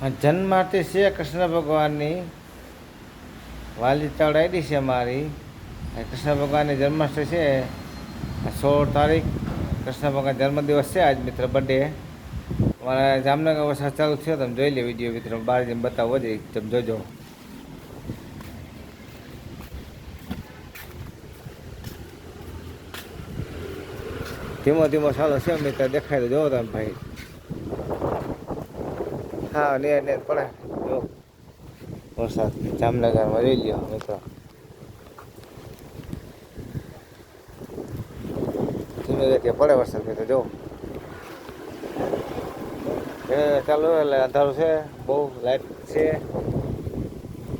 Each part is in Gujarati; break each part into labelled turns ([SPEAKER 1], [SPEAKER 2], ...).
[SPEAKER 1] જન્માષ્ટમી છે કૃષ્ણ ભગવાનની વાલી ચડાવી છે મારી. કૃષ્ણ ભગવાનની જન્માષ્ટમી છે 16 તારીખ. કૃષ્ણ ભગવાન જન્મદિવસ છે આજ મિત્ર, બર્થડે. મારા જામનગર વરસાદ ચાલુ થયો, તમે જોઈ લે વિડીયો મિત્રો, બહાર જઈને બતાવો જ તમે જોજો. ધીમો ધીમો ચાલો છે મિત્ર, દેખાય તો જોવો તમે ભાઈ. હા ને પડે જો વરસાદ જામનગરમાં જોઈ લ્યો મિત્રો. ધીમે ગતિએ પડે વરસાદ મિત્રો જો. ચાલુ એટલે અંધારું છે બહુ, લાઈટ છે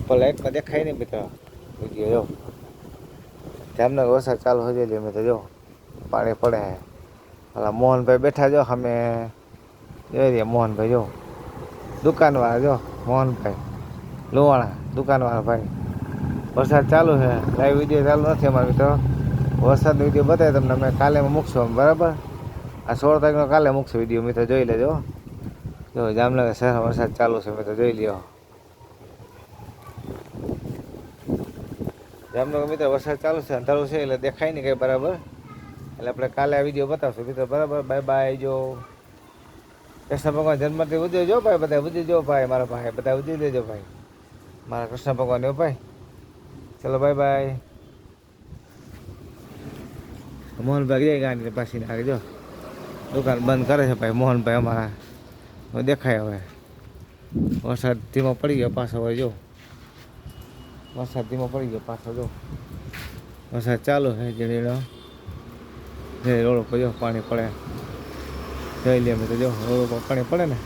[SPEAKER 1] પણ લાઈટમાં દેખાય નહીં મિત્રો. વિડીયો જો જામનગર વરસાદ ચાલુ થઈ જાય મિત્રો જો, પાણી પડે. ઓલા મોહનભાઈ બેઠા જો અમે જોઈ રહ્યા. મોહનભાઈ જો દુકાનવાળા જો, મોહનભાઈ લુવાણા દુકાનવાળા ભાઈ. વરસાદ ચાલુ છે, લાઈવ વિડીયો ચાલુ નથી અમારે મિત્રો. વરસાદનો વિડીયો બતાવે તમને અમે કાલે મૂકશું અમે, બરાબર. આ 16 તારીખનો કાલે મૂકશું વિડીયો મિત્રો, જોઈ લેજો. જો જામનગર શહેરમાં વરસાદ ચાલુ છે મિત્રો, જોઈ લ્યો. જામનગર મિત્રો વરસાદ ચાલુ છે, અંધારું છે એટલે દેખાય નહીં કંઈ બરાબર. એટલે આપણે કાલે આ વિડીયો બતાવશું મિત્રો, બરાબર. Bye bye. જો કૃષ્ણ ભગવાન જન્મથી ઉજવજો ભાઈ, બધા ઉજવજો ભાઈ, મારા ભાઈ બધા ઉજવી દેજો ભાઈ, મારા કૃષ્ણ ભગવાન એવો ભાઈ. ચલો બાય બાય. મોહનભાઈ ગયા ગાંધી પાછી નાખે જો, દુકાન બંધ કરે છે ભાઈ મોહનભાઈ અમારા. હવે દેખાય હવે વરસાદ ધીમો પડી ગયો પાછો. હવે જો વરસાદ ધીમો પડી ગયો પાછો જો, વરસાદ ચાલુ છે ઝીણીનો. જે રોડ ઉપર જો પાણી પડે, જોઈ લે તો જો રોડ ઉપર પાણી પડે ને.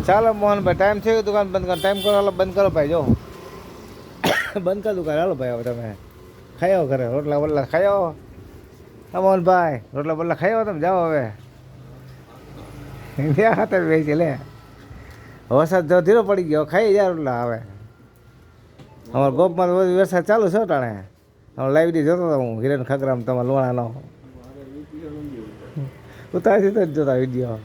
[SPEAKER 1] ચાલો મોહનભાઈ, ટાઈમ થયો દુકાન બંધ કરો, ટાઈમ કરો, હાલો બંધ કરો ભાઈ. જો બંધ કરો દુકાન, હાલો ભાઈ. હવે તમે ખાઈ આવો ઘરે, રોટલા બોટલા ખાઈ આવો. હા મોહનભાઈ, રોટલા બોટલા ખાઈ આવો તમે, જાઓ હવે. ત્યાં ખાતર બેસી લે, વરસાદ જો ધીરો પડી ગયો, ખાઈ જાય રોટલા હવે. અમારા ગોપમાં વરસાદ ચાલુ છે ટાણે. હવે લાઈવ ડી જોતો હતો હું, હિરેન ખગરામ તમારા લોણાનો ઉતારી દીધો જ જોતા વિડીયો.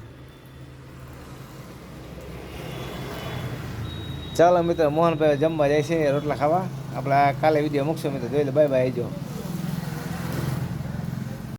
[SPEAKER 1] ચાલો મિત્ર, મોહનભાઈ જમવા જાય છે રોટલા ખાવા. આપણે કાલે વિડીયો મૂકશું મિત્ર, જોઈ લે. Bye bye. જો